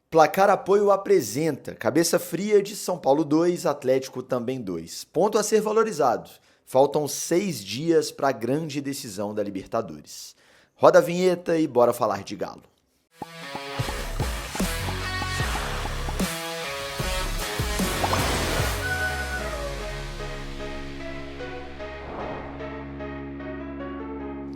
Placar Apoio apresenta Cabeça Fria de São Paulo 2, Atlético também 2. Ponto a ser valorizado. Faltam 6 dias para a grande decisão da Libertadores. Roda a vinheta e bora falar de Galo.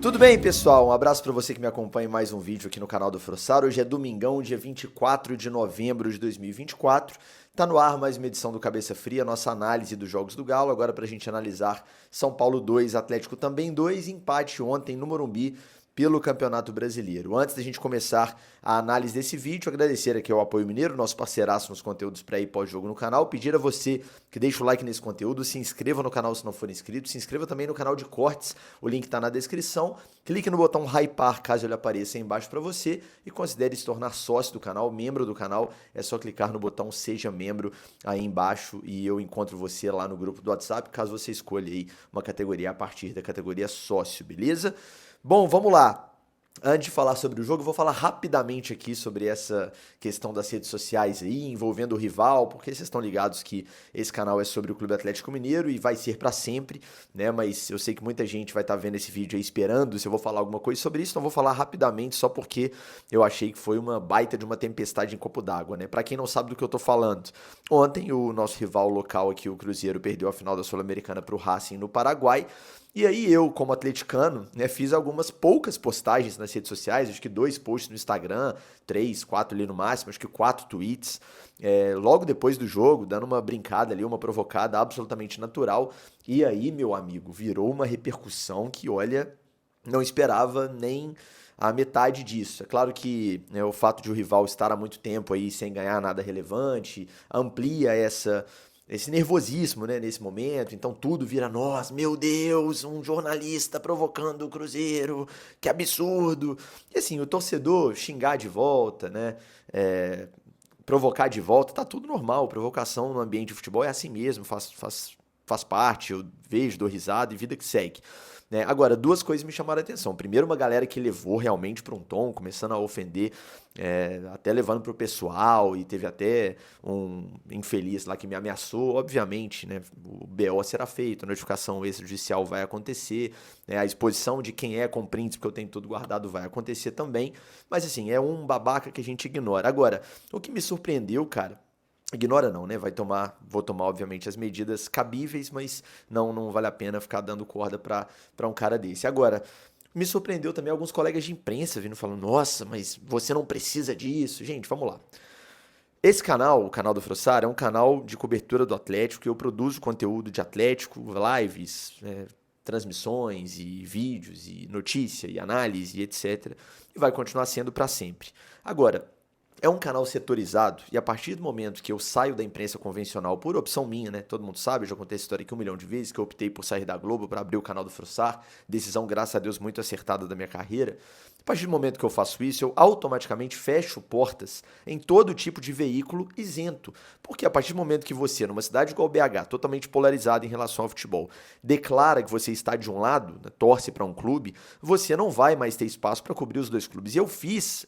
Tudo bem, pessoal? Um abraço para você que me acompanha em mais um vídeo aqui no canal do Frossar. Hoje é domingão, dia 24 de novembro de 2024. Tá no ar mais uma edição do Cabeça Fria, nossa análise dos jogos do Galo. Agora para a gente analisar São Paulo 2, Atlético também 2, empate ontem no Morumbi pelo Campeonato Brasileiro. Antes da gente começar a análise desse vídeo, agradecer aqui ao Apoio Mineiro, nosso parceiraço nos conteúdos pré e pós-jogo no canal, pedir a você que deixe o like nesse conteúdo, se inscreva no canal se não for inscrito, se inscreva também no canal de cortes, o link está na descrição, clique no botão hypar caso ele apareça aí embaixo para você e considere se tornar sócio do canal, membro do canal, é só clicar no botão seja membro aí embaixo e eu encontro você lá no grupo do WhatsApp, caso você escolha aí uma categoria a partir da categoria sócio, beleza? Bom, vamos lá. Antes de falar sobre o jogo, eu vou falar rapidamente aqui sobre essa questão das redes sociais aí, envolvendo o rival, porque vocês estão ligados que esse canal é sobre o Clube Atlético Mineiro e vai ser para sempre, né? Mas eu sei que muita gente vai estar vendo esse vídeo aí esperando se eu vou falar alguma coisa sobre isso, então eu vou falar rapidamente só porque eu achei que foi uma baita de uma tempestade em copo d'água, né? Para quem não sabe do que eu tô falando, ontem o nosso rival local aqui, o Cruzeiro, perdeu a final da Sul-Americana para o Racing no Paraguai. E aí eu, como atleticano, né, fiz algumas poucas postagens nas redes sociais, acho que 2 posts no Instagram, 3, 4 ali no máximo, acho que 4 tweets, logo depois do jogo, dando uma brincada ali, uma provocada absolutamente natural. E aí, meu amigo, virou uma repercussão que, olha, não esperava nem a metade disso. É claro que, né, o fato de o rival estar há muito tempo aí sem ganhar nada relevante amplia esse nervosismo, né, nesse momento, então tudo vira nós, meu Deus, um jornalista provocando o Cruzeiro, que absurdo. E assim, o torcedor xingar de volta, né, é, provocar de volta, tá tudo normal, provocação no ambiente de futebol é assim mesmo, faz parte, eu vejo, dou risada e vida que segue. Né? Agora, duas coisas me chamaram a atenção. Primeiro, uma galera que levou realmente para um tom, começando a ofender, até levando para o pessoal, e teve até um infeliz lá que me ameaçou. Obviamente, né? O BO será feito, a notificação extrajudicial vai acontecer, né? A exposição de quem é com prints, porque eu tenho tudo guardado, vai acontecer também. Mas assim, é um babaca que a gente ignora. Agora, o que me surpreendeu, cara. Ignora não, né? Vou tomar obviamente as medidas cabíveis, mas não vale a pena ficar dando corda para um cara desse. Agora, me surpreendeu também alguns colegas de imprensa vindo falando: "Nossa, mas você não precisa disso". Gente, vamos lá. Esse canal, o canal do Frossar, é um canal de cobertura do Atlético, que eu produzo conteúdo de Atlético, lives, transmissões e vídeos e notícia e análise e etc. E vai continuar sendo para sempre. Agora, é um canal setorizado e a partir do momento que eu saio da imprensa convencional por opção minha, né? Todo mundo sabe, eu já contei essa história aqui 1 milhão de vezes, que eu optei por sair da Globo para abrir o canal do Frossar, decisão, graças a Deus, muito acertada da minha carreira. A partir do momento que eu faço isso, eu automaticamente fecho portas em todo tipo de veículo isento. Porque a partir do momento que você, numa cidade igual BH, totalmente polarizada em relação ao futebol, declara que você está de um lado, né, torce para um clube, você não vai mais ter espaço para cobrir os dois clubes. E eu fiz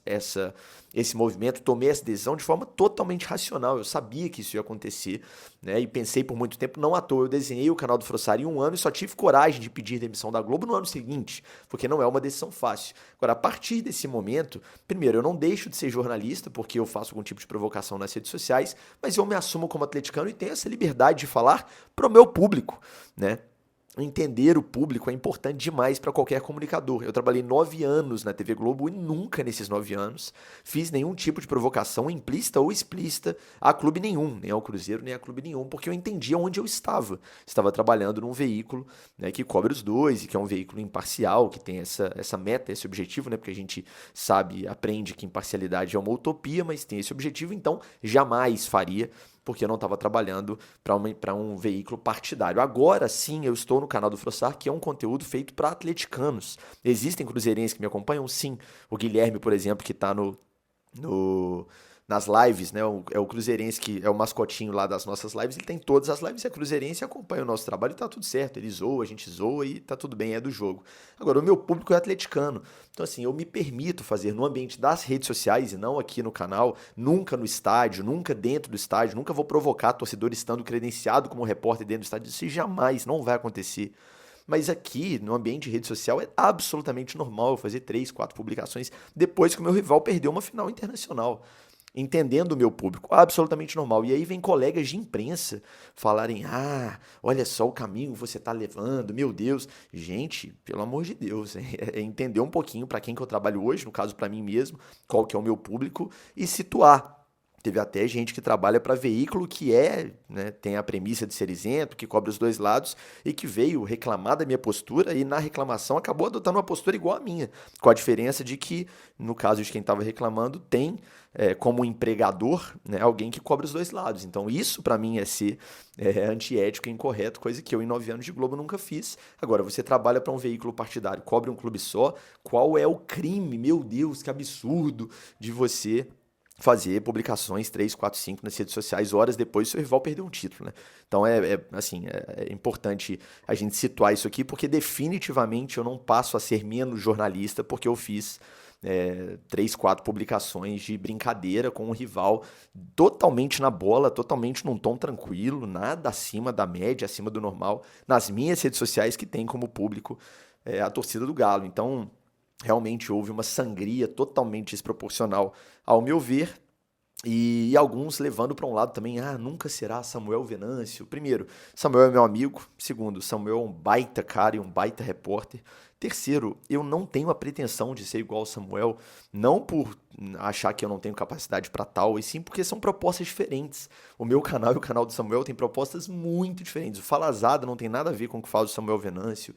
esse movimento, tomei essa decisão de forma totalmente racional. Eu sabia que isso ia acontecer, né? E pensei por muito tempo, não à toa. Eu desenhei o canal do Frossar em 1 ano e só tive coragem de pedir demissão da Globo no ano seguinte, porque não é uma decisão fácil. Agora, a partir desse momento, primeiro, eu não deixo de ser jornalista, porque eu faço algum tipo de provocação nas redes sociais, mas eu me assumo como atleticano e tenho essa liberdade de falar pro meu público, né? Entender o público é importante demais para qualquer comunicador. Eu trabalhei 9 anos na TV Globo e nunca nesses 9 anos fiz nenhum tipo de provocação implícita ou explícita a clube nenhum, nem ao Cruzeiro, nem a clube nenhum, porque eu entendia onde eu estava. Estava trabalhando num veículo, né, que cobre os dois e que é um veículo imparcial, que tem essa meta, esse objetivo, né, porque a gente sabe, aprende que imparcialidade é uma utopia, mas tem esse objetivo, então jamais faria porque eu não estava trabalhando para um veículo partidário. Agora sim, eu estou no canal do Frossar, que é um conteúdo feito para atleticanos. Existem cruzeirenses que me acompanham? Sim. O Guilherme, por exemplo, que está no nas lives, né? É o Cruzeirense que é o mascotinho lá das nossas lives, ele tem todas as lives, é Cruzeirense e acompanha o nosso trabalho e tá tudo certo. Ele zoa, a gente zoa e tá tudo bem, é do jogo. Agora, o meu público é atleticano. Então, assim, eu me permito fazer no ambiente das redes sociais e não aqui no canal, nunca no estádio, nunca dentro do estádio, nunca vou provocar torcedor estando credenciado como repórter dentro do estádio. Isso jamais, não vai acontecer. Mas aqui, no ambiente de rede social, é absolutamente normal eu fazer 3, 4 publicações depois que o meu rival perdeu uma final internacional. Entendendo o meu público, absolutamente normal. E aí vem colegas de imprensa falarem: ah, olha só o caminho que você está levando, meu Deus. Gente, pelo amor de Deus, é entender um pouquinho para quem que eu trabalho hoje, no caso para mim mesmo, qual que é o meu público, e situar. Teve até gente que trabalha para veículo que né, tem a premissa de ser isento, que cobre os dois lados, e que veio reclamar da minha postura e na reclamação acabou adotando uma postura igual à minha, com a diferença de que, no caso de quem estava reclamando, tem como empregador, né, alguém que cobre os dois lados. Então isso para mim é ser antiético e incorreto, coisa que eu em 9 anos de Globo nunca fiz. Agora, você trabalha para um veículo partidário, cobre um clube só, qual é o crime, meu Deus, que absurdo, de você fazer publicações 3, 4, 5 nas redes sociais horas depois do seu rival perder um título, né? Então assim, é importante a gente situar isso aqui, porque definitivamente eu não passo a ser menos jornalista porque eu fiz 3, 4 publicações de brincadeira com um rival totalmente na bola, totalmente num tom tranquilo, nada acima da média, acima do normal, nas minhas redes sociais que tem como público a torcida do Galo. Então, realmente houve uma sangria totalmente desproporcional, ao meu ver, e alguns levando para um lado também, nunca será Samuel Venâncio. Primeiro, Samuel é meu amigo. Segundo, Samuel é um baita cara e um baita repórter. Terceiro, eu não tenho a pretensão de ser igual ao Samuel, não por achar que eu não tenho capacidade para tal, e sim porque são propostas diferentes. O meu canal e o canal do Samuel têm propostas muito diferentes. O Falazada não tem nada a ver com o que fala o Samuel Venâncio.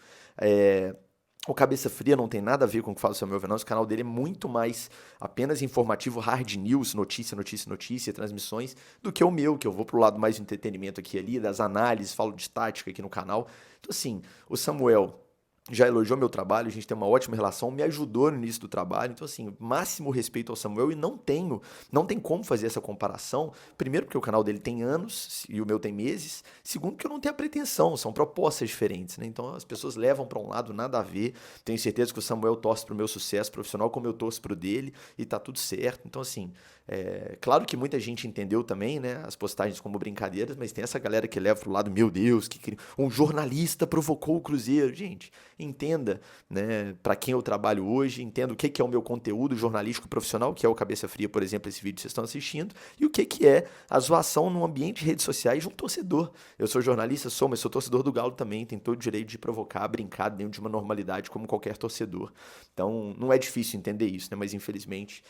O Cabeça Fria não tem nada a ver com o que fala o Samuel Venâncio, o canal dele é muito mais apenas informativo, hard news, notícia, notícia, notícia, transmissões, do que o meu, que eu vou pro lado mais de entretenimento aqui e ali, das análises, falo de tática aqui no canal. Então assim, o Samuel já elogiou meu trabalho, a gente tem uma ótima relação, me ajudou no início do trabalho, então assim, máximo respeito ao Samuel e não tem como fazer essa comparação, primeiro porque o canal dele tem anos e o meu tem meses, segundo que eu não tenho a pretensão, são propostas diferentes, né? Então as pessoas levam para um lado nada a ver, tenho certeza que o Samuel torce pro meu sucesso profissional como eu torço pro dele e tá tudo certo, então assim, claro que muita gente entendeu também, né, as postagens como brincadeiras, mas tem essa galera que leva pro lado, meu Deus, que um jornalista provocou o Cruzeiro, gente, entenda, né, para quem eu trabalho hoje, entenda o que é o meu conteúdo jornalístico profissional, que é o Cabeça Fria, por exemplo, esse vídeo que vocês estão assistindo, e o que é a zoação no ambiente de redes sociais de um torcedor. Eu sou jornalista, mas sou torcedor do Galo também, tenho todo o direito de provocar, brincar dentro de uma normalidade como qualquer torcedor. Então, não é difícil entender isso, né, mas infelizmente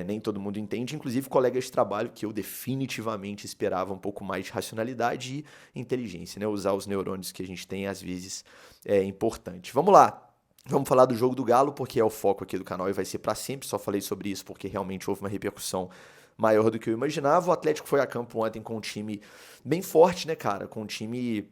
nem todo mundo entende, inclusive colegas de trabalho que eu definitivamente esperava um pouco mais de racionalidade e inteligência, né, usar os neurônios que a gente tem às vezes é importante. Vamos lá, vamos falar do jogo do Galo, porque é o foco aqui do canal e vai ser para sempre. Só falei sobre isso porque realmente houve uma repercussão maior do que eu imaginava. O Atlético foi a campo ontem com um time bem forte, né, cara? Com um time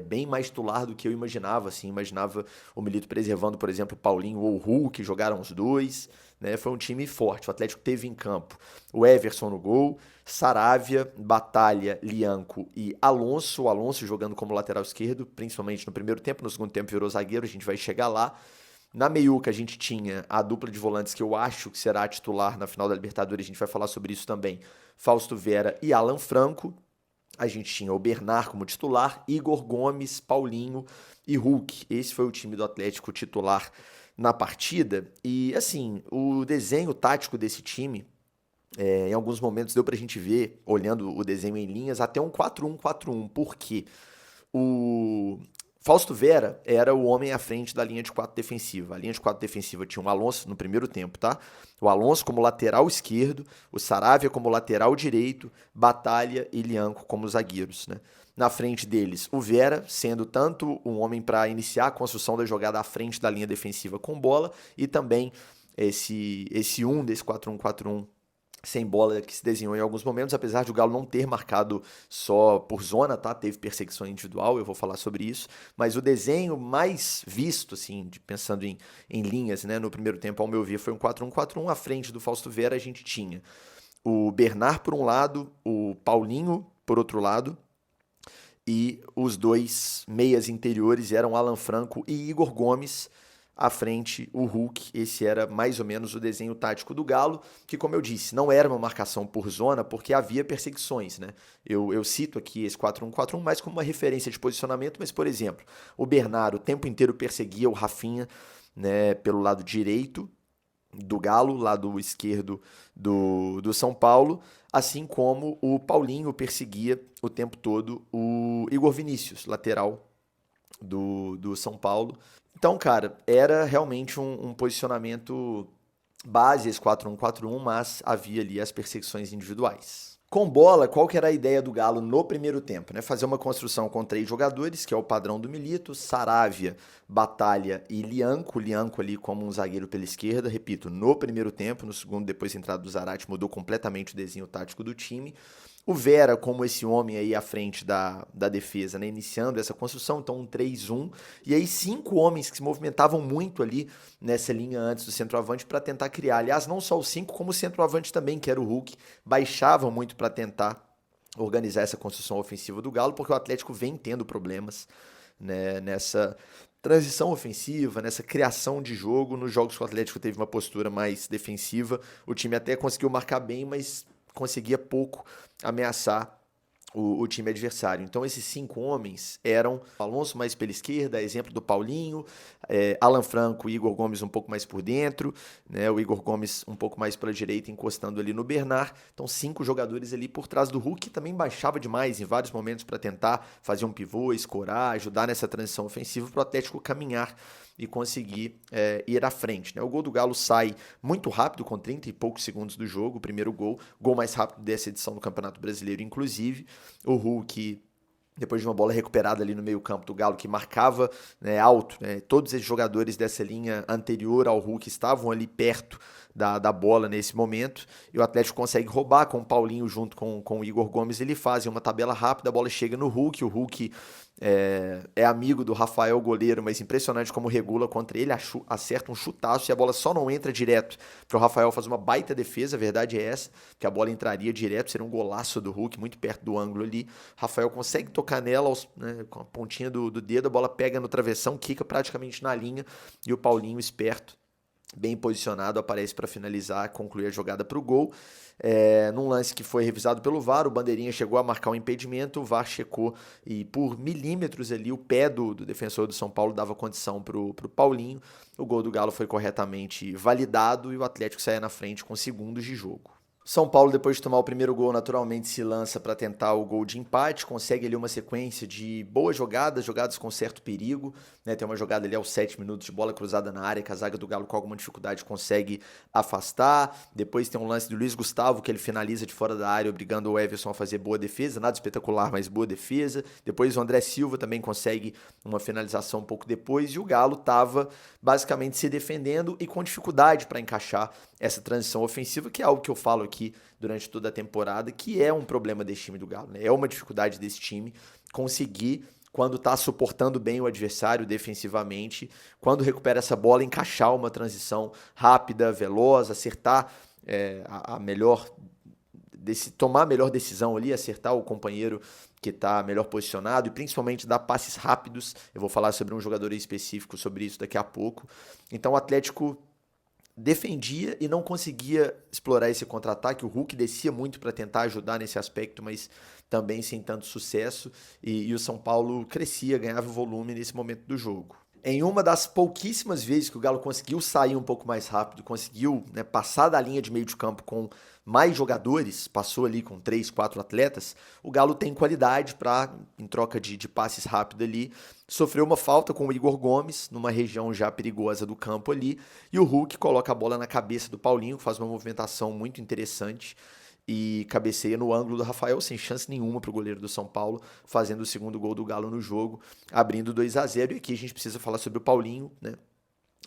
bem mais titular do que eu imaginava, assim, imaginava o Milito preservando, por exemplo, Paulinho ou o Hulk, que jogaram os dois, né, foi um time forte, o Atlético teve em campo o Everson no gol, Saravia, Batalha, Lianco e Alonso, o Alonso jogando como lateral esquerdo, principalmente no primeiro tempo, no segundo tempo virou zagueiro, a gente vai chegar lá. Na meiuca a gente tinha a dupla de volantes que eu acho que será titular na final da Libertadores, a gente vai falar sobre isso também, Fausto Vera e Alan Franco. A gente tinha o Bernard como titular, Igor Gomes, Paulinho e Hulk. Esse foi o time do Atlético titular na partida. E, assim, o desenho tático desse time, em alguns momentos deu pra gente ver, olhando o desenho em linhas, até um 4-1-4-1. Por quê? O Fausto Vera era o homem à frente da linha de 4 defensiva. A linha de 4 defensiva tinha o Alonso no primeiro tempo, tá? O Alonso como lateral esquerdo, o Saravia como lateral direito, Batalha e Lianco como zagueiros, né? Na frente deles, o Vera, sendo tanto um homem para iniciar a construção da jogada à frente da linha defensiva com bola e também esse desse 4-1-4-1 sem bola que se desenhou em alguns momentos, apesar de o Galo não ter marcado só por zona, tá? Teve perseguição individual, eu vou falar sobre isso, mas o desenho mais visto, assim, pensando em linhas, né, no primeiro tempo, ao meu ver, foi um 4-1-4-1, à frente do Fausto Vera a gente tinha o Bernard por um lado, o Paulinho por outro lado, e os dois meias interiores eram Alan Franco e Igor Gomes, à frente o Hulk. Esse era mais ou menos o desenho tático do Galo, que, como eu disse, não era uma marcação por zona, porque havia perseguições, né? Eu cito aqui esse 4-1-4-1 mais como uma referência de posicionamento, mas, por exemplo, o Bernard o tempo inteiro perseguia o Rafinha, né, pelo lado direito do Galo, lado esquerdo do São Paulo, assim como o Paulinho perseguia o tempo todo o Igor Vinícius, lateral do São Paulo. Então, cara, era realmente um posicionamento base, esse 4-1-4-1, mas havia ali as perseguições individuais. Com bola, qual que era a ideia do Galo no primeiro tempo? Né? Fazer uma construção com 3 jogadores, que é o padrão do Milito, Saravia, Batalha e Lianco. Lianco ali como um zagueiro pela esquerda, repito, no primeiro tempo. No segundo, depois da entrada do Zarate, mudou completamente o desenho tático do time. O Vera como esse homem aí à frente da defesa, né? Iniciando essa construção, então um 3-1. E aí 5 homens que se movimentavam muito ali nessa linha antes do centroavante para tentar criar. Aliás, não só os 5, como o centroavante também, que era o Hulk, baixavam muito para tentar organizar essa construção ofensiva do Galo, porque o Atlético vem tendo problemas, né, nessa transição ofensiva, nessa criação de jogo. Nos jogos que o Atlético teve uma postura mais defensiva, o time até conseguiu marcar bem, mas conseguia pouco ameaçar o time adversário. Então esses 5 homens eram Alonso mais pela esquerda, exemplo do Paulinho, Alan Franco e Igor Gomes um pouco mais por dentro, né, o Igor Gomes um pouco mais pela direita, encostando ali no Bernard. Então 5 jogadores ali por trás do Hulk, que também baixava demais em vários momentos para tentar fazer um pivô, escorar, ajudar nessa transição ofensiva para o Atlético caminhar e conseguir ir à frente. Né? O gol do Galo sai muito rápido, com 30 e poucos segundos do jogo, o primeiro gol mais rápido dessa edição do Campeonato Brasileiro, inclusive. O Hulk, depois de uma bola recuperada ali no meio campo do Galo, que marcava, né, alto, né? Todos esses jogadores dessa linha anterior ao Hulk estavam ali perto da bola nesse momento, e o Atlético consegue roubar com o Paulinho junto com o Igor Gomes. Ele faz uma tabela rápida, a bola chega no Hulk, o Hulk é amigo do Rafael, goleiro, mas impressionante como regula contra ele, acerta um chutaço e a bola só não entra direto para o Rafael fazer uma baita defesa. A verdade é essa, que a bola entraria direto, seria um golaço do Hulk, muito perto do ângulo ali. Rafael consegue tocar nela, né, com a pontinha do dedo, a bola pega no travessão, quica praticamente na linha, e o Paulinho, esperto, bem posicionado, aparece para finalizar, concluir a jogada para o gol. Num lance que foi revisado pelo VAR, o Bandeirinha chegou a marcar um impedimento, o VAR checou e por milímetros ali o pé do defensor do São Paulo dava condição para o Paulinho. O gol do Galo foi corretamente validado e o Atlético saía na frente com segundos de jogo. São Paulo, depois de tomar o primeiro gol, naturalmente se lança para tentar o gol de empate, consegue ali uma sequência de boas jogadas com certo perigo, né? Tem uma jogada ali aos 7 minutos de bola cruzada na área, que a zaga do Galo com alguma dificuldade consegue afastar. Depois tem um lance do Luiz Gustavo, que ele finaliza de fora da área, obrigando o Everson a fazer boa defesa, nada espetacular, mas boa defesa. Depois o André Silva também consegue uma finalização um pouco depois, e o Galo estava basicamente se defendendo e com dificuldade para encaixar essa transição ofensiva, que é algo que eu falo aqui durante toda a temporada, que é um problema desse time do Galo, né? É uma dificuldade desse time conseguir, quando está suportando bem o adversário defensivamente, quando recupera essa bola, encaixar uma transição rápida, veloz, acertar tomar a melhor decisão ali, acertar o companheiro que está melhor posicionado e principalmente dar passes rápidos. Eu vou falar sobre um jogador específico sobre isso daqui a pouco. Então o Atlético defendia e não conseguia explorar esse contra-ataque. O Hulk descia muito para tentar ajudar nesse aspecto, mas também sem tanto sucesso. E o São Paulo crescia, ganhava volume nesse momento do jogo. Em uma das pouquíssimas vezes que o Galo conseguiu sair um pouco mais rápido, conseguiu, né, passar da linha de meio de campo com mais jogadores, passou ali com 3, 4 atletas, o Galo tem qualidade para, em troca de passes rápidos ali, sofreu uma falta com o Igor Gomes, numa região já perigosa do campo ali, e o Hulk coloca a bola na cabeça do Paulinho, faz uma movimentação muito interessante, e cabeceia no ângulo do Rafael, sem chance nenhuma para o goleiro do São Paulo, fazendo o segundo gol do Galo no jogo, abrindo 2-0. E aqui a gente precisa falar sobre o Paulinho, né?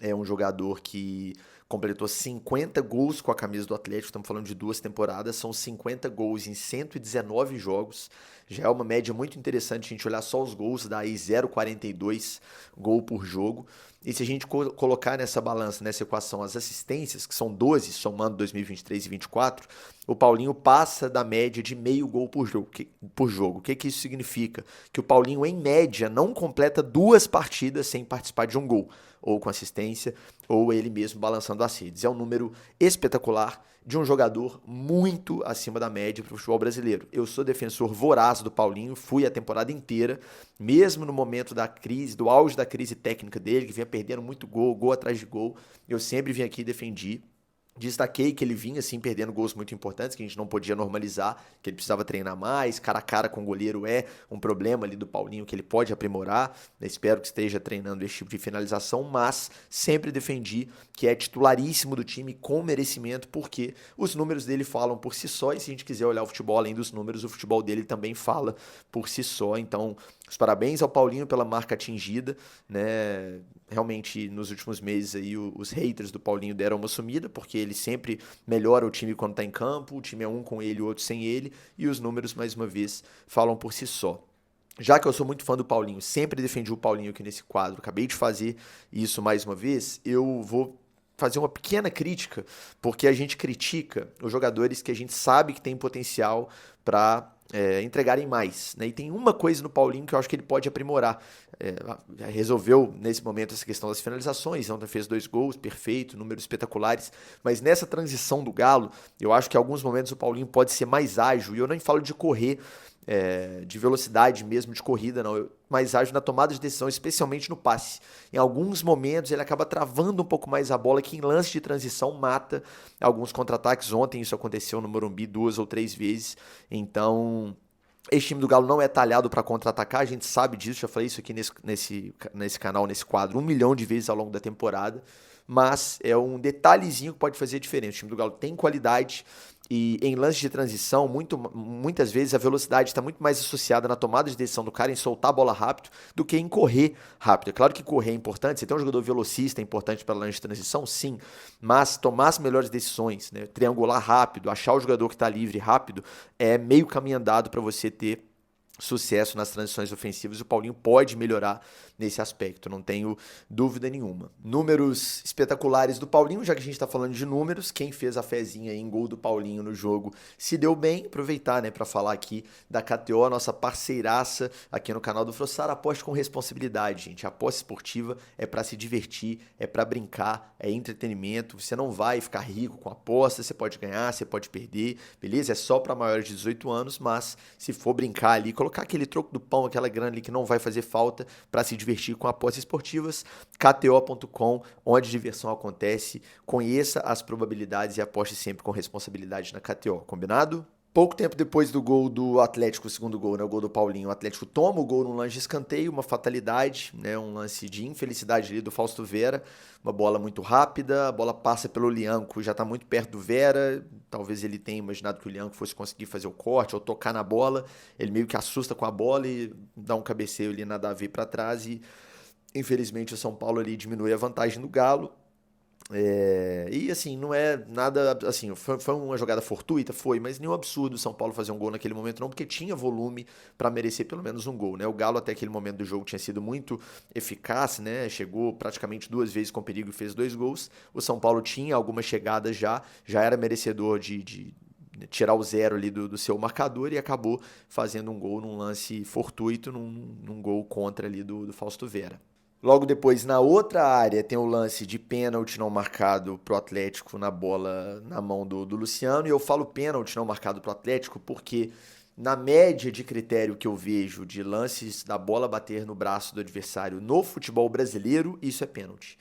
É um jogador que completou 50 gols com a camisa do Atlético, estamos falando de 2 temporadas, são 50 gols em 119 jogos, já é uma média muito interessante a gente olhar só os gols, dá aí 0,42 gol por jogo, e se a gente colocar nessa balança, nessa equação, as assistências, que são 12, somando 2023 e 2024, o Paulinho passa da média de meio gol por jogo. O que isso significa? Que o Paulinho, em média, não completa 2 partidas sem participar de um gol, ou com assistência, ou ele mesmo balançando as redes. É um número espetacular de um jogador muito acima da média para o futebol brasileiro. Eu sou defensor voraz do Paulinho, fui a temporada inteira, mesmo no momento da crise, do auge da crise técnica dele, que vinha perdendo muito gol atrás de gol, eu sempre vim aqui e defendi. Destaquei que ele vinha, assim, perdendo gols muito importantes, que a gente não podia normalizar, que ele precisava treinar mais, cara a cara com o goleiro é um problema ali do Paulinho que ele pode aprimorar, espero que esteja treinando esse tipo de finalização, mas sempre defendi que é titularíssimo do time com merecimento, porque os números dele falam por si só, e se a gente quiser olhar o futebol além dos números, o futebol dele também fala por si só, então os parabéns ao Paulinho pela marca atingida, né? Realmente, nos últimos meses aí, os haters do Paulinho deram uma sumida, porque ele sempre melhora o time quando tá em campo, o time é um com ele, o outro sem ele, e os números, mais uma vez, falam por si só. Já que eu sou muito fã do Paulinho, sempre defendi o Paulinho aqui nesse quadro, acabei de fazer isso mais uma vez, eu vou fazer uma pequena crítica, porque a gente critica os jogadores que a gente sabe que tem potencial para entregarem mais, né? E tem uma coisa no Paulinho que eu acho que ele pode aprimorar. Resolveu nesse momento essa questão das finalizações, ontem fez 2 gols, perfeito, números espetaculares, mas nessa transição do Galo, eu acho que em alguns momentos o Paulinho pode ser mais ágil, e eu nem falo de correr, de velocidade mesmo, de corrida, não, mais ágil na tomada de decisão, especialmente no passe. Em alguns momentos ele acaba travando um pouco mais a bola, que em lance de transição mata alguns contra-ataques. Ontem isso aconteceu no Morumbi 2 ou 3 vezes, então esse time do Galo não é talhado para contra-atacar, a gente sabe disso, já falei isso aqui nesse canal, nesse quadro, 1 milhão de vezes ao longo da temporada, mas é um detalhezinho que pode fazer a diferença. O time do Galo tem qualidade, e em lance de transição, muitas vezes a velocidade está muito mais associada na tomada de decisão do cara, em soltar a bola rápido, do que em correr rápido. É claro que correr é importante, você tem um jogador velocista, é importante para lance de transição, sim, mas tomar as melhores decisões, né, triangular rápido, achar o jogador que está livre rápido, é meio caminho andado para você ter sucesso nas transições ofensivas. O Paulinho pode melhorar nesse aspecto, não tenho dúvida nenhuma. Números espetaculares do Paulinho, já que a gente está falando de números, quem fez a fezinha em gol do Paulinho no jogo se deu bem. Aproveitar, né, para falar aqui da KTO, nossa parceiraça aqui no canal do Frossaro. Aposte com responsabilidade, gente. A aposta esportiva é para se divertir, é para brincar, é entretenimento. Você não vai ficar rico com aposta, você pode ganhar, você pode perder, beleza? É só para maiores de 18 anos, mas se for brincar ali, colocar aquele troco do pão, aquela grana ali que não vai fazer falta para se divertir com apostas esportivas, kto.com, onde a diversão acontece. Conheça as probabilidades e aposte sempre com responsabilidade na KTO, combinado? Pouco tempo depois do gol do Atlético, o segundo gol, né, o gol do Paulinho, o Atlético toma o gol num lance de escanteio, uma fatalidade, né, um lance de infelicidade ali do Fausto Vera, uma bola muito rápida, a bola passa pelo Lianco, já está muito perto do Vera, talvez ele tenha imaginado que o Lianco fosse conseguir fazer o corte ou tocar na bola, ele meio que assusta com a bola e dá um cabeceio ali, nada a ver para trás, e infelizmente o São Paulo ali diminui a vantagem do Galo. E assim, não é nada, assim, foi uma jogada fortuita, foi, mas nenhum absurdo o São Paulo fazer um gol naquele momento não, porque tinha volume para merecer pelo menos um gol, né? O Galo até aquele momento do jogo tinha sido muito eficaz, né? Chegou praticamente 2 vezes com perigo e fez 2 gols. O São Paulo tinha algumas chegadas já era merecedor de tirar o 0 ali do seu marcador, e acabou fazendo um gol num lance fortuito, num gol contra ali do Fausto Vera. Logo depois, na outra área, tem o lance de pênalti não marcado pro Atlético na bola na mão do Luciano. E eu falo pênalti não marcado pro Atlético porque, na média de critério que eu vejo de lances da bola bater no braço do adversário no futebol brasileiro, isso é pênalti.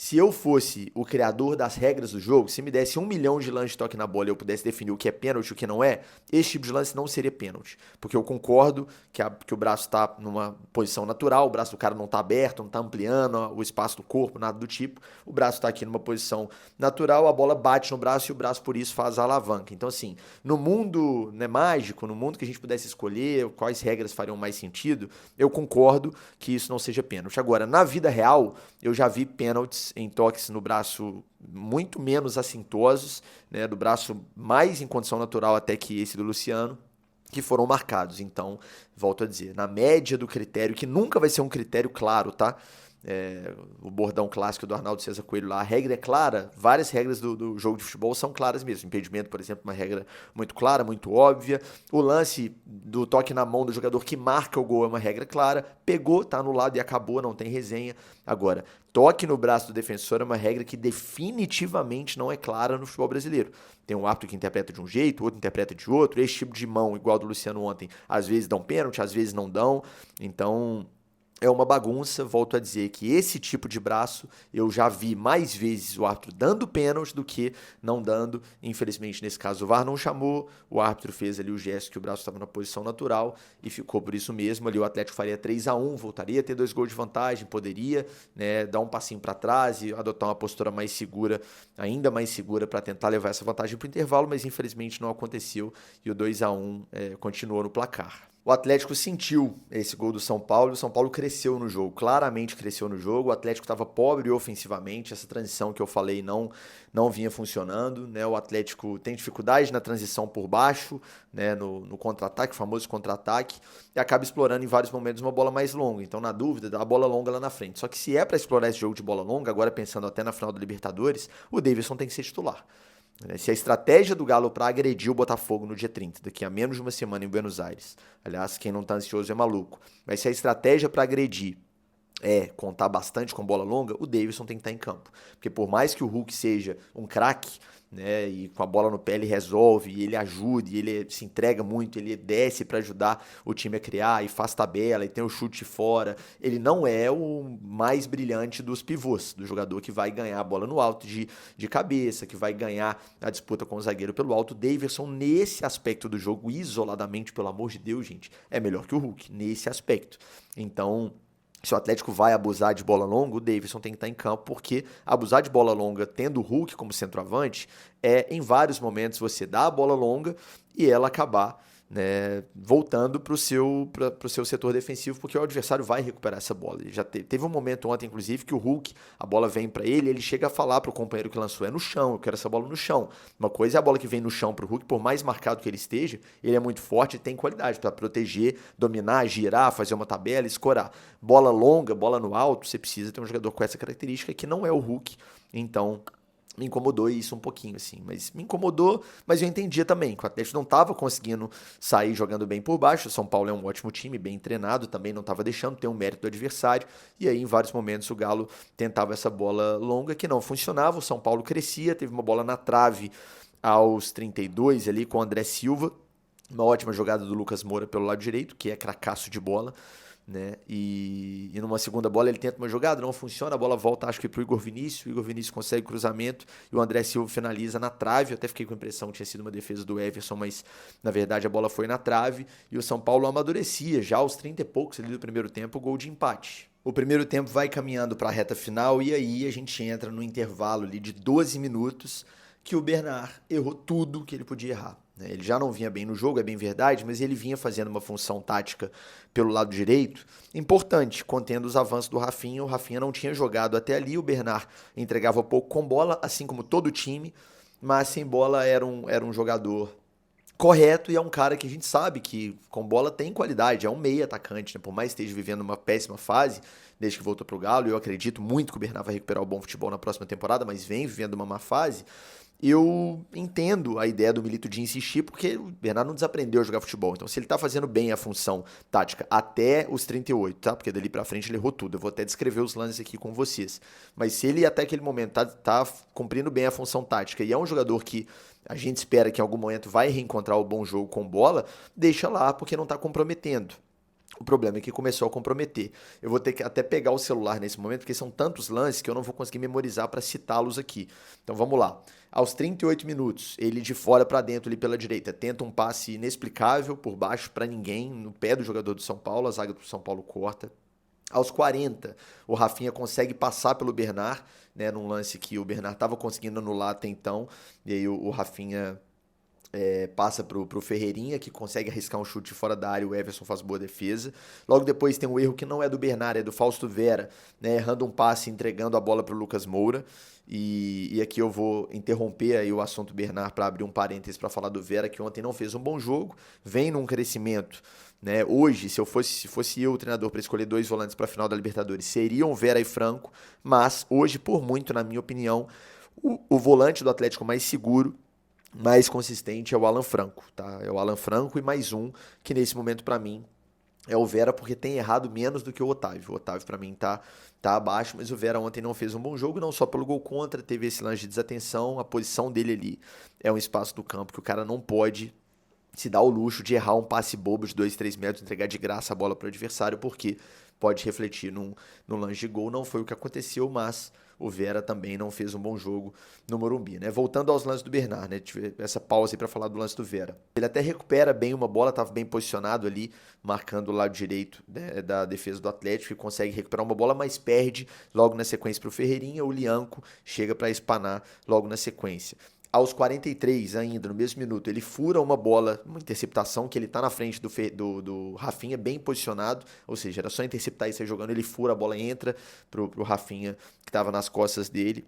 Se eu fosse o criador das regras do jogo, se me desse 1 milhão de lances de toque na bola e eu pudesse definir o que é pênalti e o que não é, esse tipo de lance não seria pênalti. Porque eu concordo que o braço está numa posição natural, o braço do cara não está aberto, não está ampliando o espaço do corpo, nada do tipo. O braço está aqui numa posição natural, a bola bate no braço e o braço por isso faz a alavanca. Então assim, no mundo, né, mágico, no mundo que a gente pudesse escolher quais regras fariam mais sentido, eu concordo que isso não seja pênalti. Agora, na vida real, eu já vi pênaltis em toques no braço muito menos assintosos, né, do braço mais em condição natural até que esse do Luciano, que foram marcados. Então, volto a dizer, na média do critério, que nunca vai ser um critério claro, tá? O bordão clássico do Arnaldo César Coelho lá, a regra é clara, várias regras do jogo de futebol são claras mesmo. Impedimento, por exemplo, uma regra muito clara, muito óbvia. O lance do toque na mão do jogador que marca o gol é uma regra clara. Pegou, tá anulado e acabou, não tem resenha. Agora, toque no braço do defensor é uma regra que definitivamente não é clara no futebol brasileiro. Tem um árbitro que interpreta de um jeito, outro interpreta de outro. Esse tipo de mão, igual do Luciano ontem, às vezes dão pênalti, às vezes não dão. Então, é uma bagunça. Volto a dizer que esse tipo de braço eu já vi mais vezes o árbitro dando pênalti do que não dando. Infelizmente, nesse caso, o VAR não chamou, o árbitro fez ali o gesto que o braço estava na posição natural e ficou por isso mesmo. Ali o Atlético faria 3-1, voltaria a ter 2 gols de vantagem, poderia, né, dar um passinho para trás e adotar uma postura mais segura, ainda mais segura, para tentar levar essa vantagem para o intervalo, mas infelizmente não aconteceu e o 2-1 continuou no placar. O Atlético sentiu esse gol do São Paulo, e o São Paulo cresceu no jogo, claramente cresceu no jogo. O Atlético estava pobre ofensivamente, essa transição que eu falei não vinha funcionando, né? O Atlético tem dificuldade na transição por baixo, né? No contra-ataque, famoso contra-ataque, e acaba explorando em vários momentos uma bola mais longa. Então, na dúvida, dá a bola longa lá na frente. Só que se é para explorar esse jogo de bola longa, agora pensando até na final da Libertadores, o Davidson tem que ser titular. Se a estratégia do Galo para agredir o Botafogo no dia 30, daqui a menos de uma semana em Buenos Aires, aliás, quem não tá ansioso é maluco, mas se a estratégia para agredir contar bastante com bola longa, o Davidson tem que estar em campo. Porque por mais que o Hulk seja um craque, né, e com a bola no pé ele resolve, e ele ajuda, e ele se entrega muito, ele desce para ajudar o time a criar, e faz tabela, e tem o chute fora, ele não é o mais brilhante dos pivôs, do jogador que vai ganhar a bola no alto de cabeça, que vai ganhar a disputa com o zagueiro pelo alto. O Davidson, nesse aspecto do jogo, isoladamente, pelo amor de Deus, gente, é melhor que o Hulk, nesse aspecto. Então, se o Atlético vai abusar de bola longa, o Davidson tem que estar em campo, porque abusar de bola longa, tendo o Hulk como centroavante, em vários momentos você dá a bola longa e ela acabar, né, voltando para o seu setor defensivo, porque o adversário vai recuperar essa bola. Ele já teve um momento ontem, inclusive, que o Hulk, a bola vem para ele chega a falar para o companheiro que lançou, no chão, eu quero essa bola no chão. Uma coisa é a bola que vem no chão para o Hulk, por mais marcado que ele esteja, ele é muito forte e tem qualidade para proteger, dominar, girar, fazer uma tabela, escorar. Bola longa, bola no alto, você precisa ter um jogador com essa característica que não é o Hulk. Então, me incomodou isso um pouquinho, assim. Mas me incomodou, mas eu entendia também que o Atlético não estava conseguindo sair jogando bem por baixo. O São Paulo é um ótimo time, bem treinado, também não estava deixando ter um mérito do adversário. E aí, em vários momentos, o Galo tentava essa bola longa que não funcionava. O São Paulo crescia, teve uma bola na trave aos 32 ali com o André Silva. Uma ótima jogada do Lucas Moura pelo lado direito, que é cracaço de bola, né? E numa segunda bola ele tenta uma jogada, não funciona, a bola volta acho que pro Igor Vinícius, o Igor Vinícius consegue cruzamento e o André Silva finaliza na trave. Eu até fiquei com a impressão que tinha sido uma defesa do Everson, mas na verdade a bola foi na trave e o São Paulo amadurecia já aos 30 e poucos ali do primeiro tempo, o gol de empate. O primeiro tempo vai caminhando para a reta final e aí a gente entra no intervalo ali de 12 minutos que o Bernard errou tudo que ele podia errar. Ele já não vinha bem no jogo, é bem verdade, mas ele vinha fazendo uma função tática pelo lado direito importante, contendo os avanços do Rafinha. O Rafinha não tinha jogado até ali, o Bernard entregava pouco com bola, assim como todo o time, mas sem bola era um jogador correto e é um cara que a gente sabe que com bola tem qualidade, é um meia atacante, né? Por mais que esteja vivendo uma péssima fase desde que voltou para o Galo, eu acredito muito que o Bernard vai recuperar o bom futebol na próxima temporada, mas vem vivendo uma má fase. Eu entendo a ideia do Milito de insistir, porque o Bernardo não desaprendeu a jogar futebol. Então, se ele tá fazendo bem a função tática até os 38, tá? Porque dali pra frente ele errou tudo. Eu vou até descrever os lances aqui com vocês. Mas se ele até aquele momento tá cumprindo bem a função tática e é um jogador que a gente espera que em algum momento vai reencontrar o bom jogo com bola, deixa lá, porque não tá comprometendo. O problema é que começou a comprometer. Eu vou ter que até pegar o celular nesse momento, porque são tantos lances que eu não vou conseguir memorizar para citá-los aqui. Então vamos lá. Aos 38 minutos, ele de fora para dentro ali pela direita, tenta um passe inexplicável por baixo para ninguém, no pé do jogador do São Paulo, a zaga do São Paulo corta. Aos 40, o Rafinha consegue passar pelo Bernard, né, num lance que o Bernard estava conseguindo anular até então, e aí o Rafinha passa pro Ferreirinha, que consegue arriscar um chute fora da área, o Everson faz boa defesa. Logo depois tem um erro que não é do Bernard, é do Fausto Vera, né, errando um passe, entregando a bola pro Lucas Moura. E aqui eu vou interromper aí o assunto Bernard para abrir um parênteses para falar do Vera, que ontem não fez um bom jogo, vem num crescimento, né? Hoje, se fosse eu o treinador para escolher dois volantes para a final da Libertadores, seriam Vera e Franco, mas hoje, por muito, na minha opinião, o volante do Atlético mais seguro, mais consistente é o Alan Franco, tá? É o Alan Franco e mais um que nesse momento para mim é o Vera, porque tem errado menos do que o Otávio. O Otávio para mim tá abaixo, mas o Vera ontem não fez um bom jogo, não só pelo gol contra, teve esse lance de desatenção, a posição dele ali é um espaço do campo que o cara não pode se dar o luxo de errar um passe bobo de 2, 3 metros, entregar de graça a bola para o adversário, porque pode refletir num lance de gol. Não foi o que aconteceu, mas o Vera também não fez um bom jogo no Morumbi, né? Voltando aos lances do Bernard, né? Tive essa pausa aí para falar do lance do Vera. Ele até recupera bem uma bola, estava bem posicionado ali, marcando o lado direito, né, da defesa do Atlético, e consegue recuperar uma bola, mas perde logo na sequência para o Ferreirinha. O Lianco chega para espanar logo na sequência. Aos 43 ainda, no mesmo minuto, ele fura uma bola, uma interceptação, que ele tá na frente do Rafinha, bem posicionado, ou seja, era só interceptar e sair jogando, ele fura, a bola entra pro Rafinha, que estava nas costas dele,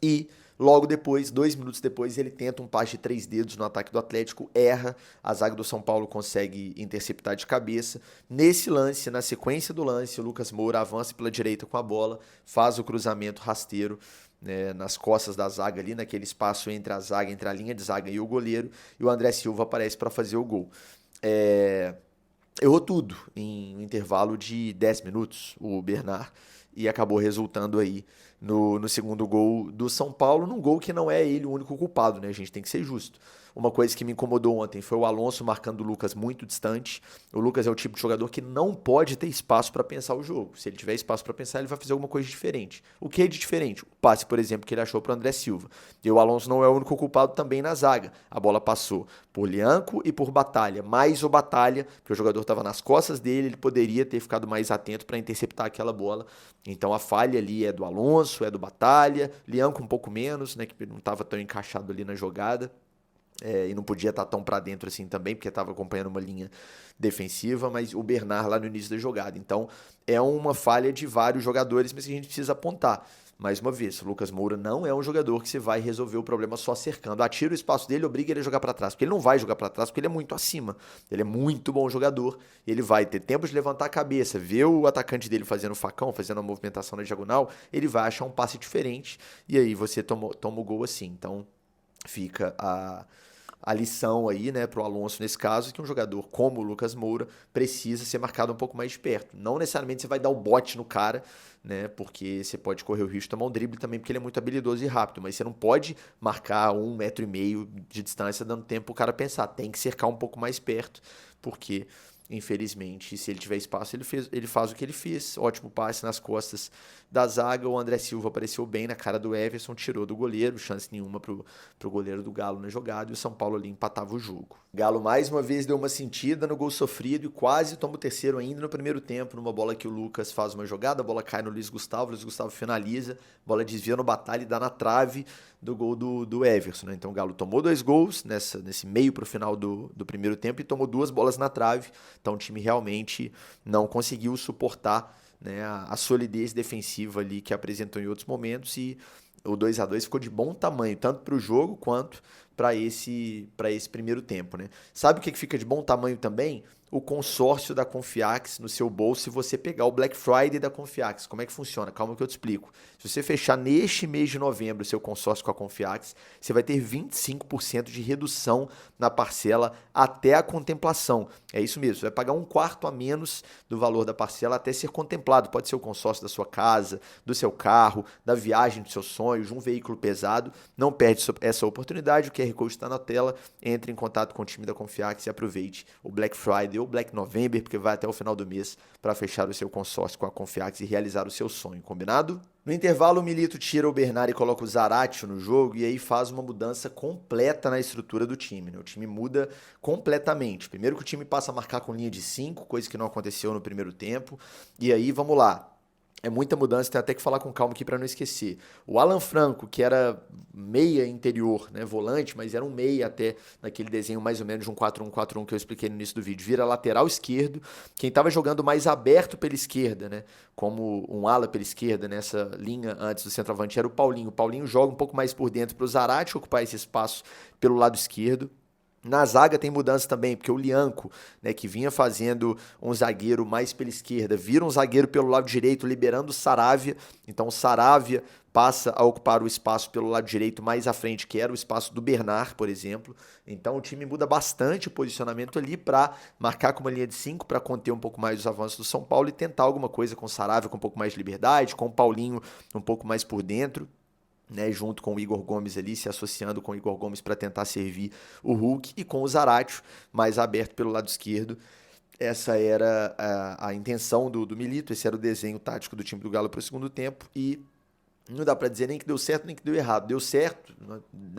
e logo depois, 2 minutos depois, ele tenta um passe de 3 dedos no ataque do Atlético, erra, a zaga do São Paulo consegue interceptar de cabeça. Nesse lance, na sequência do lance, o Lucas Moura avança pela direita com a bola, faz o cruzamento rasteiro, né, nas costas da zaga ali, naquele espaço entre a zaga, entre a linha de zaga e o goleiro, e o André Silva aparece para fazer o gol. Errou tudo em um intervalo de 10 minutos, o Bernard, e acabou resultando aí no segundo gol do São Paulo, num gol que não é ele o único culpado, né? A gente tem que ser justo. Uma coisa que me incomodou ontem foi o Alonso marcando o Lucas muito distante. O Lucas é o tipo de jogador que não pode ter espaço para pensar o jogo. Se ele tiver espaço para pensar, ele vai fazer alguma coisa diferente. O que é de diferente? O passe, por exemplo, que ele achou para o André Silva. E o Alonso não é o único culpado também na zaga. A bola passou por Lianco e por Batalha. Mais o Batalha, porque o jogador estava nas costas dele, ele poderia ter ficado mais atento para interceptar aquela bola. Então a falha ali é do Alonso, é do Batalha. Lianco um pouco menos, né, que ele não estava tão encaixado ali na jogada. E não podia estar tão para dentro assim também, porque estava acompanhando uma linha defensiva, mas o Bernard lá no início da jogada. Então, é uma falha de vários jogadores, mas que a gente precisa apontar. Mais uma vez, o Lucas Moura não é um jogador que você vai resolver o problema só cercando. Atira o espaço dele, obriga ele a jogar para trás, porque ele não vai jogar para trás, porque ele é muito acima. Ele é muito bom jogador, ele vai ter tempo de levantar a cabeça, ver o atacante dele fazendo facão, fazendo a movimentação na diagonal, ele vai achar um passe diferente, e aí você toma o gol assim. Então, fica a lição aí, né, para o Alonso nesse caso, que um jogador como o Lucas Moura precisa ser marcado um pouco mais de perto. Não necessariamente você vai dar o bote no cara, né, porque você pode correr o risco de tomar um drible também, porque ele é muito habilidoso e rápido, mas você não pode marcar 1,5 metro de distância dando tempo para o cara pensar. Tem que cercar um pouco mais perto, porque infelizmente, se ele tiver espaço, ele faz o que ele fez. Ótimo passe nas costas da zaga. O André Silva apareceu bem na cara do Everson, tirou do goleiro, chance nenhuma pro goleiro do Galo na jogada, e o São Paulo ali empatava o jogo. O Galo mais uma vez deu uma sentida no gol sofrido e quase toma o terceiro ainda no primeiro tempo, numa bola que o Lucas faz uma jogada, a bola cai no Luiz Gustavo finaliza, a bola desvia no Batalha e dá na trave do gol do Everson, né? Então o Galo tomou 2 gols nesse meio pro final do primeiro tempo e tomou 2 bolas na trave. Então o time realmente não conseguiu suportar, né, a solidez defensiva ali que apresentou em outros momentos, e o 2-2 ficou de bom tamanho, tanto para o jogo quanto para esse primeiro tempo, né? Sabe o que fica de bom tamanho também? O consórcio da Confiax no seu bolso, se você pegar o Black Friday da Confiax. Como é que funciona? Calma que eu te explico. Se você fechar neste mês de novembro o seu consórcio com a Confiax, você vai ter 25% de redução na parcela até a contemplação. É isso mesmo, você vai pagar 1/4 a menos do valor da parcela até ser contemplado. Pode ser o consórcio da sua casa, do seu carro, da viagem dos seus sonhos, de um veículo pesado. Não perde essa oportunidade, o QR Code está na tela. Entre em contato com o time da Confiax e aproveite o Black Friday ou Black November, porque vai até o final do mês para fechar o seu consórcio com a Confiax e realizar o seu sonho, combinado? No intervalo, o Milito tira o Bernard e coloca o Zaratio no jogo, e aí faz uma mudança completa na estrutura do time, né? O time muda completamente. Primeiro que o time passa a marcar com linha de 5, coisa que não aconteceu no primeiro tempo, e aí vamos lá. É muita mudança, tem até que falar com calma aqui para não esquecer. O Alan Franco, que era meia interior, né, volante, mas era um meia até naquele desenho mais ou menos de um 4-1-4-1 que eu expliquei no início do vídeo, vira lateral esquerdo. Quem estava jogando mais aberto pela esquerda, né, como um ala pela esquerda nessa linha antes do centroavante, era o Paulinho. O Paulinho joga um pouco mais por dentro para o Zarate ocupar esse espaço pelo lado esquerdo. Na zaga tem mudança também, porque o Lianco, né, que vinha fazendo um zagueiro mais pela esquerda, vira um zagueiro pelo lado direito, liberando o Saravia. Então o Saravia passa a ocupar o espaço pelo lado direito mais à frente, que era o espaço do Bernard, por exemplo. Então o time muda bastante o posicionamento ali para marcar com uma linha de 5, para conter um pouco mais os avanços do São Paulo e tentar alguma coisa com o Saravia com um pouco mais de liberdade, com o Paulinho um pouco mais por dentro, né, junto com o Igor Gomes ali, se associando com o Igor Gomes para tentar servir o Hulk, e com o Zaratio mais aberto pelo lado esquerdo. Essa era a intenção do Milito, esse era o desenho tático do time do Galo para o segundo tempo, e não dá para dizer nem que deu certo nem que deu errado. Deu certo,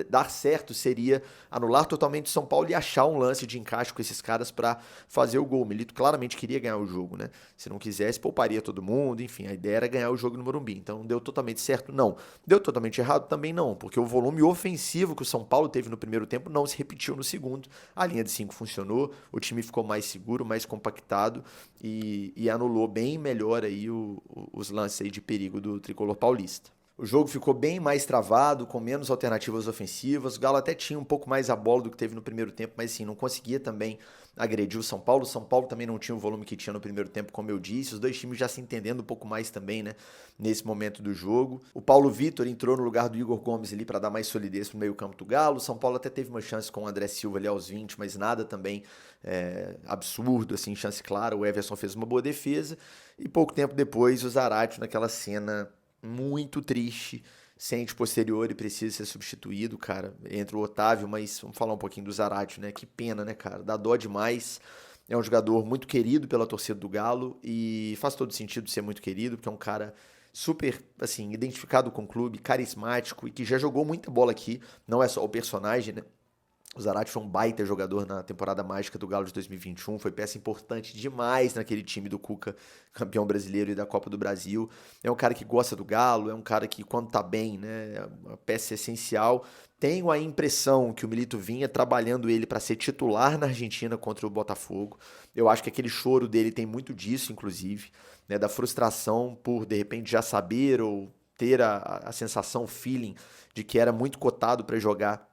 dar certo seria anular totalmente o São Paulo e achar um lance de encaixe com esses caras para fazer o gol. O Milito claramente queria ganhar o jogo, né? Se não quisesse, pouparia todo mundo, enfim, a ideia era ganhar o jogo no Morumbi. Então, deu totalmente certo? Não. Deu totalmente errado? Também não, porque o volume ofensivo que o São Paulo teve no primeiro tempo não se repetiu no segundo. A linha de 5 funcionou, o time ficou mais seguro, mais compactado e anulou bem melhor aí os lances aí de perigo do tricolor paulista. O jogo ficou bem mais travado, com menos alternativas ofensivas. O Galo até tinha um pouco mais a bola do que teve no primeiro tempo, mas sim, não conseguia também agredir o São Paulo. O São Paulo também não tinha o volume que tinha no primeiro tempo, como eu disse. Os dois times já se entendendo um pouco mais também, né, nesse momento do jogo. O Paulo Vitor entrou no lugar do Igor Gomes ali para dar mais solidez pro meio-campo do Galo. O São Paulo até teve uma chance com o André Silva ali aos 20, mas nada também absurdo, assim, chance clara. O Everson fez uma boa defesa e pouco tempo depois o Zaratio naquela cena muito triste, sente posterior e precisa ser substituído, cara. Entra o Otávio, mas vamos falar um pouquinho do Zaratio, né? Que pena, né, cara? Dá dó demais. É um jogador muito querido pela torcida do Galo e faz todo sentido ser muito querido, porque é um cara super, assim, identificado com o clube, carismático e que já jogou muita bola aqui. Não é só o personagem, né? O Zaratio foi um baita jogador na temporada mágica do Galo de 2021, foi peça importante demais naquele time do Cuca, campeão brasileiro e da Copa do Brasil. É um cara que gosta do Galo, é um cara que quando tá bem, né, é uma peça essencial. Tenho a impressão que o Milito vinha trabalhando ele para ser titular na Argentina contra o Botafogo. Eu acho que aquele choro dele tem muito disso, inclusive, né, da frustração por de repente já saber ou ter a sensação, o feeling de que era muito cotado para jogar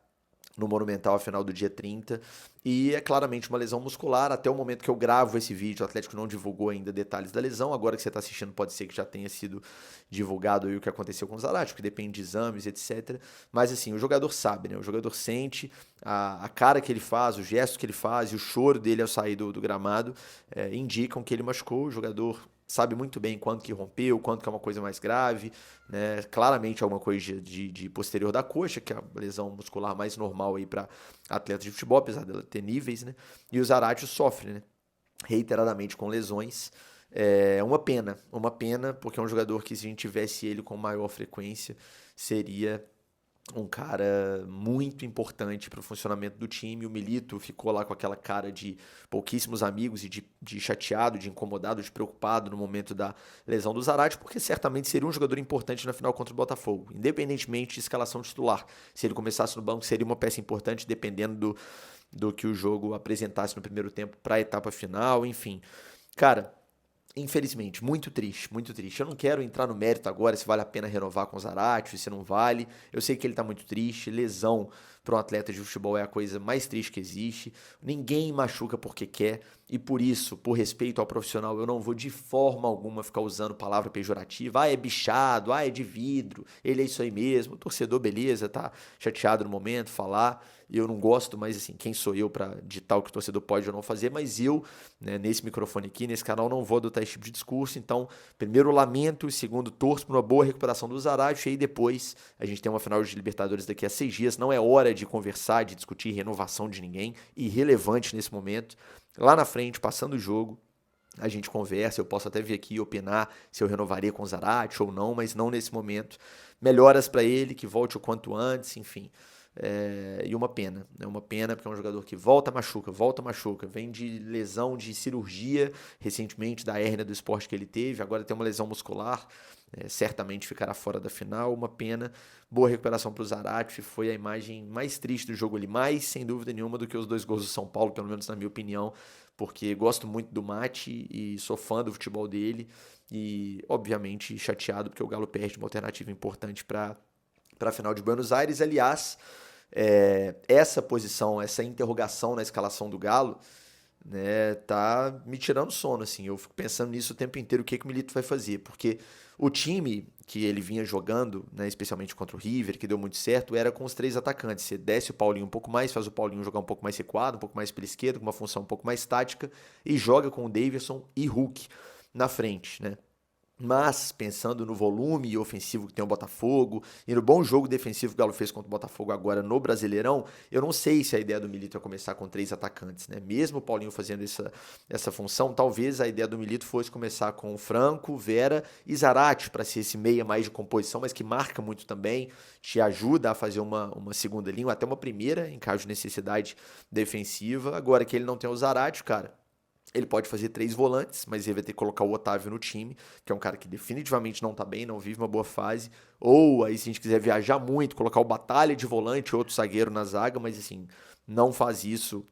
no Monumental a final do dia 30, e é claramente uma lesão muscular. Até o momento que eu gravo esse vídeo, o Atlético não divulgou ainda detalhes da lesão. Agora que você está assistindo, pode ser que já tenha sido divulgado aí o que aconteceu com o Zaratio, que depende de exames, etc. Mas assim, o jogador sabe, né? O jogador sente a cara que ele faz, o gesto que ele faz e o choro dele ao sair do gramado indicam que ele machucou. O jogador sabe muito bem quando que rompeu, quando que é uma coisa mais grave, né? Claramente alguma coisa de posterior da coxa, que é a lesão muscular mais normal aí para atletas de futebol, apesar dela ter níveis, né? E o Zaratio sofre, né, reiteradamente com lesões. É uma pena, porque é um jogador que, se a gente tivesse ele com maior frequência, seria um cara muito importante para o funcionamento do time. O Milito ficou lá com aquela cara de pouquíssimos amigos e de chateado, de incomodado, de preocupado no momento da lesão do Zaratio, porque certamente seria um jogador importante na final contra o Botafogo, independentemente de escalação titular. Se ele começasse no banco, seria uma peça importante, dependendo do que o jogo apresentasse no primeiro tempo para a etapa final, enfim. Cara, infelizmente, muito triste, muito triste. Eu não quero entrar no mérito agora se vale a pena renovar com o Zaratio, se não vale. Eu sei que ele tá muito triste. Lesão para um atleta de futebol é a coisa mais triste que existe. Ninguém machuca porque quer. E por isso, por respeito ao profissional, eu não vou de forma alguma ficar usando palavra pejorativa. Ah, é bichado, ah, é de vidro, ele é isso aí mesmo. O torcedor, beleza, tá chateado no momento, falar. Eu não gosto, mas assim, quem sou eu para ditar o que o torcedor pode ou não fazer? Mas eu, né, nesse microfone aqui, nesse canal, não vou adotar esse tipo de discurso. Então, primeiro lamento, segundo torço por uma boa recuperação do Zaratio, e aí depois a gente tem uma final de Libertadores daqui a 6 dias. Não é hora de conversar, de discutir renovação de ninguém, irrelevante nesse momento. Lá na frente, passando o jogo, a gente conversa, eu posso até vir aqui opinar se eu renovaria com o Zaratio ou não, mas não nesse momento. Melhoras para ele, que volte o quanto antes, enfim. E uma pena, né? Uma pena porque é um jogador que volta, machuca, vem de lesão, de cirurgia, recentemente da hérnia do esporte que ele teve, agora tem uma lesão muscular, certamente ficará fora da final, uma pena. Boa recuperação para o Zarate, foi a imagem mais triste do jogo ali, mais sem dúvida nenhuma do que os 2 gols do São Paulo, pelo menos na minha opinião, porque gosto muito do Mate e sou fã do futebol dele e obviamente chateado porque o Galo perde uma alternativa importante para a final de Buenos Aires. Aliás, essa posição, essa interrogação na escalação do Galo, né, tá me tirando sono, assim. Eu fico pensando nisso o tempo inteiro, o que o Milito vai fazer, porque o time que ele vinha jogando, né, especialmente contra o River, que deu muito certo, era com os 3 atacantes. Você desce o Paulinho um pouco mais, faz o Paulinho jogar um pouco mais recuado, um pouco mais pela esquerda, com uma função um pouco mais tática, e joga com o Daverson e Hulk na frente, né? Mas, pensando no volume ofensivo que tem o Botafogo e no bom jogo defensivo que o Galo fez contra o Botafogo agora no Brasileirão, eu não sei se a ideia do Milito é começar com 3 atacantes, né? Mesmo o Paulinho fazendo essa função, talvez a ideia do Milito fosse começar com o Franco, Vera e Zarate para ser esse meia mais de composição, mas que marca muito também, te ajuda a fazer uma segunda linha, ou até uma primeira, em caso de necessidade defensiva. Agora que ele não tem o Zarate, cara, ele pode fazer 3 volantes, mas ele vai ter que colocar o Otávio no time, que é um cara que definitivamente não tá bem, não vive uma boa fase. Ou aí, se a gente quiser viajar muito, colocar o Batalha de volante, outro zagueiro na zaga, mas assim, não faz isso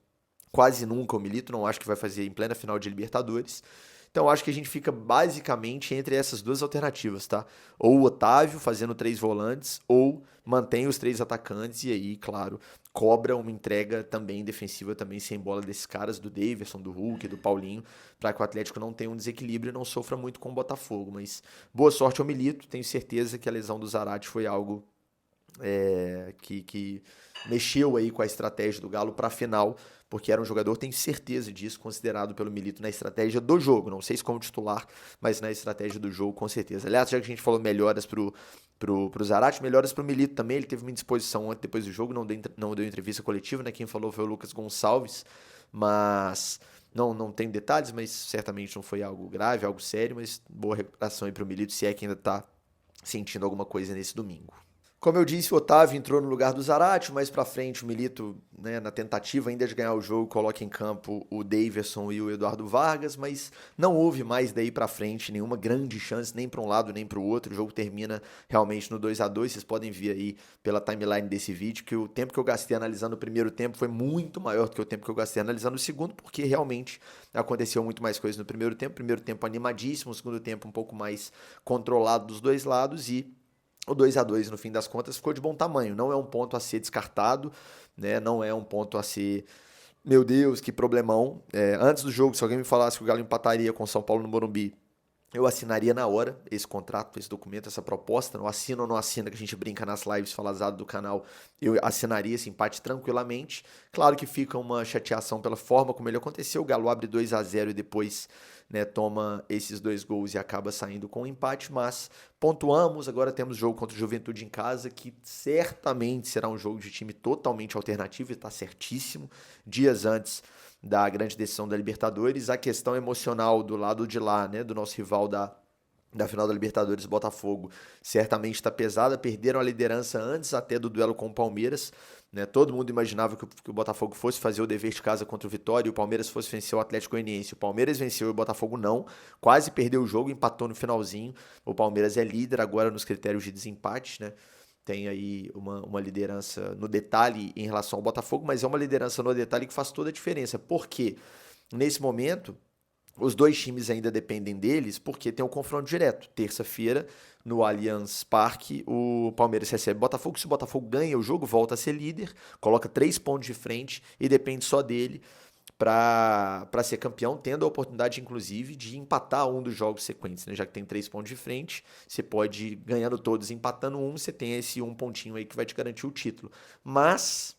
quase nunca o Milito, não acho que vai fazer em plena final de Libertadores. Então acho que a gente fica basicamente entre essas 2 alternativas, tá? Ou o Otávio fazendo 3 volantes, ou mantém os 3 atacantes e aí, claro, cobra uma entrega também defensiva, também sem bola desses caras, do Daverson, do Hulk, do Paulinho, para que o Atlético não tenha um desequilíbrio e não sofra muito com o Botafogo. Mas boa sorte ao Milito, tenho certeza que a lesão do Zarate foi algo que mexeu aí com a estratégia do Galo para a final, porque era um jogador, tenho certeza disso, considerado pelo Milito na estratégia do jogo, não sei se como titular, mas na estratégia do jogo com certeza. Aliás, já que a gente falou melhoras pro Zarate, melhoras pro Milito também, ele teve uma indisposição ontem depois do jogo, não deu entrevista coletiva, né? Quem falou foi o Lucas Gonçalves, mas não tem detalhes, mas certamente não foi algo grave, algo sério, mas boa recuperação aí pro Milito, se é que ainda tá sentindo alguma coisa nesse domingo. Como eu disse, o Otávio entrou no lugar do Zarate, mais pra frente o Milito, né, na tentativa ainda de ganhar o jogo, coloca em campo o Daverson e o Eduardo Vargas, mas não houve mais daí pra frente nenhuma grande chance, nem para um lado nem para o outro. O jogo termina realmente no 2-2. Vocês podem ver aí pela timeline desse vídeo que o tempo que eu gastei analisando o primeiro tempo foi muito maior do que o tempo que eu gastei analisando o segundo, porque realmente aconteceu muito mais coisa no primeiro tempo. Primeiro tempo animadíssimo, o segundo tempo um pouco mais controlado dos dois lados e o 2-2 no fim das contas ficou de bom tamanho, não é um ponto a ser descartado, né? Não é um ponto a ser, meu Deus, que problemão. Antes do jogo, se alguém me falasse que o Galo empataria com o São Paulo no Morumbi, eu assinaria na hora esse contrato, esse documento, essa proposta. Não assina ou não assina, que a gente brinca nas lives falazadas do canal. Eu assinaria esse empate tranquilamente. Claro que fica uma chateação pela forma como ele aconteceu. O Galo abre 2-0 e depois, né, toma esses 2 gols e acaba saindo com um empate. Mas pontuamos. Agora temos jogo contra o Juventude em casa, que certamente será um jogo de time totalmente alternativo, e está certíssimo. Dias antes da grande decisão da Libertadores, a questão emocional do lado de lá, né, do nosso rival da final da Libertadores, Botafogo, certamente está pesada. Perderam a liderança antes até do duelo com o Palmeiras, né? Todo mundo imaginava que o Botafogo fosse fazer o dever de casa contra o Vitória e o Palmeiras fosse vencer o Atlético Goianiense. O Palmeiras venceu e o Botafogo não, quase perdeu o jogo, empatou no finalzinho. O Palmeiras é líder agora nos critérios de desempate, né? Tem aí uma liderança no detalhe em relação ao Botafogo, mas é uma liderança no detalhe que faz toda a diferença. Por quê? Nesse momento, os 2 times ainda dependem deles, porque tem um confronto direto. Terça-feira, no Allianz Parque, o Palmeiras recebe o Botafogo. Se o Botafogo ganha o jogo, volta a ser líder, coloca 3 pontos de frente e depende só dele para ser campeão, tendo a oportunidade, inclusive, de empatar um dos jogos sequentes, né? Já que tem 3 pontos de frente, você pode, ganhando todos, empatando um, você tem esse um pontinho aí que vai te garantir o título. Mas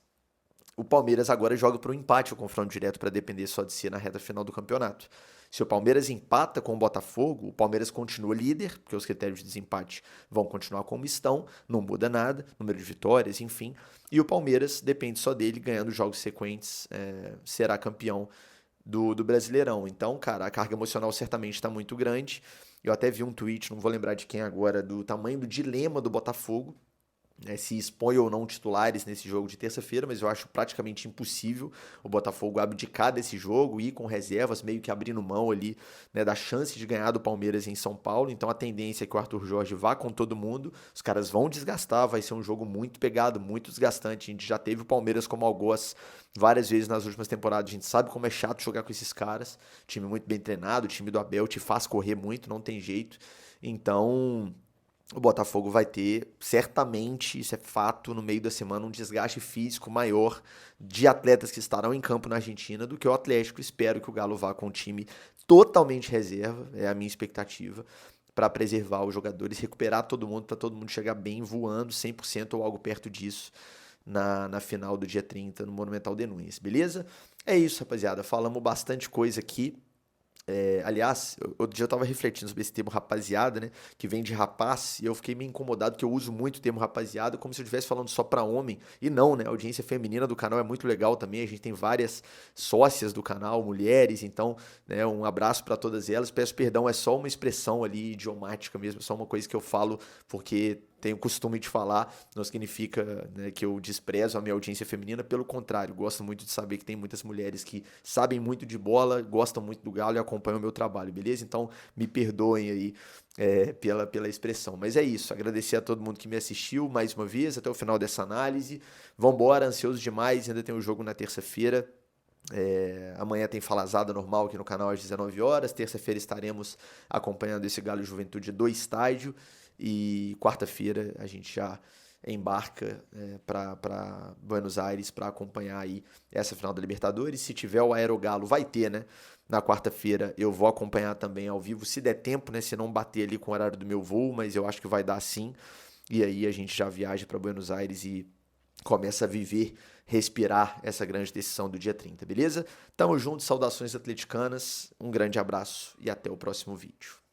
o Palmeiras agora joga para o empate, o confronto direto, para depender só de si na reta final do campeonato. Se o Palmeiras empata com o Botafogo, o Palmeiras continua líder, porque os critérios de desempate vão continuar como estão, não muda nada, número de vitórias, enfim. E o Palmeiras depende só dele, ganhando jogos sequentes, será campeão do Brasileirão. Então, cara, a carga emocional certamente está muito grande. Eu até vi um tweet, não vou lembrar de quem agora, do tamanho do dilema do Botafogo, né, se expõe ou não titulares nesse jogo de terça-feira, mas eu acho praticamente impossível o Botafogo abdicar desse jogo e ir com reservas, meio que abrindo mão ali, né, da chance de ganhar do Palmeiras em São Paulo. Então a tendência é que o Arthur Jorge vá com todo mundo, os caras vão desgastar, vai ser um jogo muito pegado, muito desgastante. A gente já teve o Palmeiras como algoz várias vezes nas últimas temporadas, a gente sabe como é chato jogar com esses caras, time muito bem treinado, o time do Abel te faz correr muito, não tem jeito. Então o Botafogo vai ter, certamente, isso é fato, no meio da semana, um desgaste físico maior de atletas que estarão em campo na Argentina do que o Atlético. Espero que o Galo vá com o time totalmente reserva, é a minha expectativa, para preservar os jogadores, recuperar todo mundo, para todo mundo chegar bem, voando 100% ou algo perto disso na final do dia 30 no Monumental de Núñez, beleza? É isso, rapaziada, falamos bastante coisa aqui. Aliás, outro dia eu tava refletindo sobre esse termo rapaziada, né? Que vem de rapaz, e eu fiquei meio incomodado que eu uso muito o termo rapaziada, como se eu estivesse falando só pra homem. E não, né? A audiência feminina do canal é muito legal também. A gente tem várias sócias do canal, mulheres, então, né? Um abraço pra todas elas. Peço perdão, é só uma expressão ali idiomática mesmo, é só uma coisa que eu falo porque tenho costume de falar, não significa, né, que eu desprezo a minha audiência feminina, pelo contrário, gosto muito de saber que tem muitas mulheres que sabem muito de bola, gostam muito do Galo e acompanham o meu trabalho, beleza? Então me perdoem aí pela expressão. Mas é isso, agradecer a todo mundo que me assistiu mais uma vez, até o final dessa análise. Vambora, ansioso demais, ainda tem o jogo na terça-feira. Amanhã tem falazada normal aqui no canal às 19 horas. Terça-feira estaremos acompanhando esse Galo Juventude do estádio. E quarta-feira a gente já embarca para Buenos Aires para acompanhar aí essa final da Libertadores. Se tiver o Aerogalo, vai ter, né? Na quarta-feira eu vou acompanhar também ao vivo, se der tempo, né? Se não bater ali com o horário do meu voo, mas eu acho que vai dar sim. E aí a gente já viaja para Buenos Aires e começa a viver, respirar essa grande decisão do dia 30, beleza? Tamo junto, saudações atleticanas, um grande abraço e até o próximo vídeo.